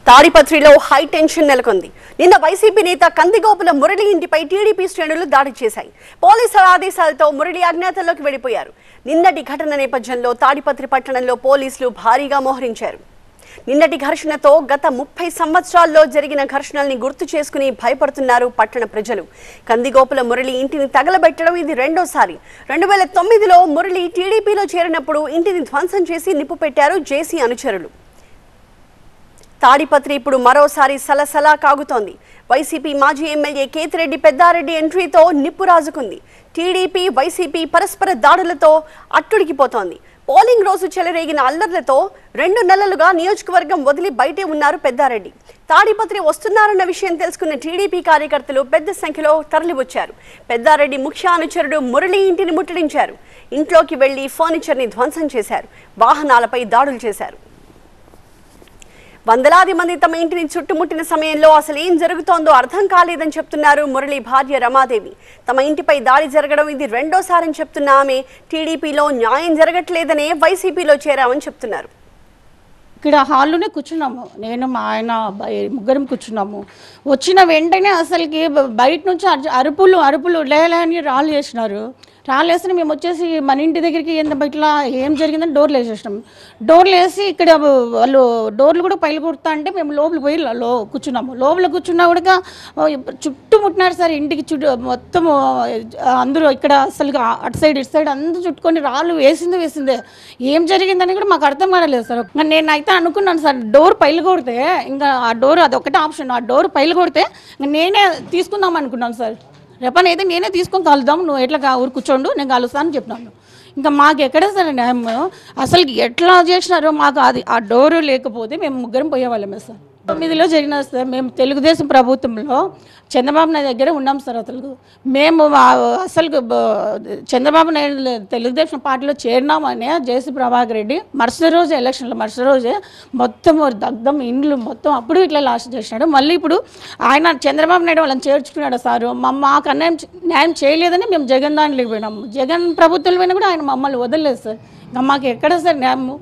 తాడిపత్రిలో high tension నెలకొంది. నిన్న వైసీపీ నేత కందిగోపుల మురళి ఇంటిపై టీడీపీ శ్రేణులు దాడి చేశాయి. పోలీసుల ఆదేశాలతో మురళి అజ్ఞాతంలోకి వెళ్లిపోయారు. నిన్నటి ఘటన నేపథ్యంలో తాడిపత్రి పట్టణంలో పోలీసులు భారీగా మోహరించారు. నిన్నటి ఘర్షణతో గత 30 సంవత్సరాల్లో జరిగిన ఘర్షణల్ని గుర్తు చేసుకుని భయపడుతున్నారు పట్టణ ప్రజలు. కందిగోపుల మురళి ఇంటిని తగలబెట్టడం ఇది రెండోసారి. 2009లో మురళి టీడీపీలో చేరినప్పుడు ఇంటిని ధ్వంసం చేసి నిప్పు పెట్టారు జేసీ అనుచరులు. తాడిపత్రి ఇప్పుడు మరోసారి సలసలా కాగుతోంది. వైసీపీ మాజీ ఎమ్మెల్యే కేతిరెడ్డి పెద్దారెడ్డి ఎంట్రీతో నిప్పు రాజుకుంది. టీడీపీ వైసీపీ పరస్పర దాడులతో అట్టుడికిపోతోంది. పోలింగ్ రోజు చెలరేగిన అల్లర్లతో 2 నెలలుగా నియోజకవర్గం వదిలి బయటే ఉన్నారు పెద్దారెడ్డి. తాడిపత్రి వస్తున్నారన్న విషయం తెలుసుకున్న టీడీపీ కార్యకర్తలు పెద్ద సంఖ్యలో తరలివచ్చారు. పెద్దారెడ్డి ముఖ్య అనుచరుడు మురళి ఇంటిని ముట్టడించారు. ఇంట్లోకి వెళ్లి ఫర్నిచర్ని ధ్వంసం చేశారు. వాహనాలపై దాడులు చేశారు. వందలాది మంది తమ ఇంటిని చుట్టుముట్టిన సమయంలో అసలు ఏం జరుగుతోందో అర్థం కాలేదని చెప్తున్నారు మురళి భార్య రమాదేవి. తమ ఇంటిపై దాడి జరగడం ఇది రెండోసారని చెప్తున్న ఆమె టీడీపీలో న్యాయం జరగట్లేదనే వైసీపీలో చేరామని చెప్తున్నారు. ఇక్కడ హాల్లోనే కూర్చున్నాము, నేను మా ఆయన ముగ్గురం కూర్చున్నాము. వచ్చిన వెంటనే అసలుకి బయట నుంచి అరుపులు లేని రాళ్ళు చేసినారు. రాళ్ళు వేసి మేము వచ్చేసి మన ఇంటి దగ్గరికి ఇట్లా ఏం జరిగిందని డోర్లు వేసేసినాం. డోర్లు వేసి ఇక్కడ వాళ్ళు డోర్లు కూడా పైలు కొడతా అంటే మేము లోపలికి పోయి కూర్చున్నాము. లోపల కూర్చున్నా కూడా చుట్టుముట్టినారు సార్. ఇంటికి మొత్తం అందరూ ఇక్కడ అసలు అటు సైడ్ ఇటు సైడ్ అందరూ చుట్టుకొని రాళ్ళు వేసిందే. ఏం జరిగిందని కూడా మాకు అర్థం కాలేదు సార్. నేనైతే అనుకున్నాను సార్, డోర్ పైలు కొడితే ఇంకా ఆ డోర్ అదొకటే ఆప్షన్, ఆ డోర్ పైలు కొడితే నేనే తీసుకుందాం అనుకున్నాను సార్. రేపని అయితే నేనే తీసుకొని కలుద్దాం, నువ్వు ఎట్లా ఊరు కూర్చోండు, నేను కలుస్తానని చెప్పినాను. ఇంకా మాకు ఎక్కడ సార్ న్యాయం? అసలు ఎట్లా చేసినారో మాకు అది ఆ డోరు లేకపోతే మేము ముగ్గురం పోయేవాళ్ళమే సార్. 9లో జరిగిన సార్, మేము తెలుగుదేశం ప్రభుత్వంలో చంద్రబాబు నాయుడు దగ్గర ఉన్నాం సార్. మేము అసలు చంద్రబాబు నాయుడు తెలుగుదేశం పార్టీలో చేరినామని జేసీ ప్రభాకర్ రెడ్డి మరుసటి రోజు ఎలక్షన్లో రోజే మొత్తం దగ్ధం ఇండ్లు మొత్తం అప్పుడు ఇట్లా లాస్ట్ చేసినాడు. మళ్ళీ ఇప్పుడు ఆయన చంద్రబాబు నాయుడు వాళ్ళని చేర్చుకున్నాడు సార్. మాకు న్యాయం చేయలేదని మేము జగన్ దాంట్లోకి పోయినాము. జగన్ ప్రభుత్వంలో పోయినా కూడా ఆయన మమ్మల్ని వదలలేదు సార్. ఇంకా మాకు ఎక్కడ సార్ న్యాయము?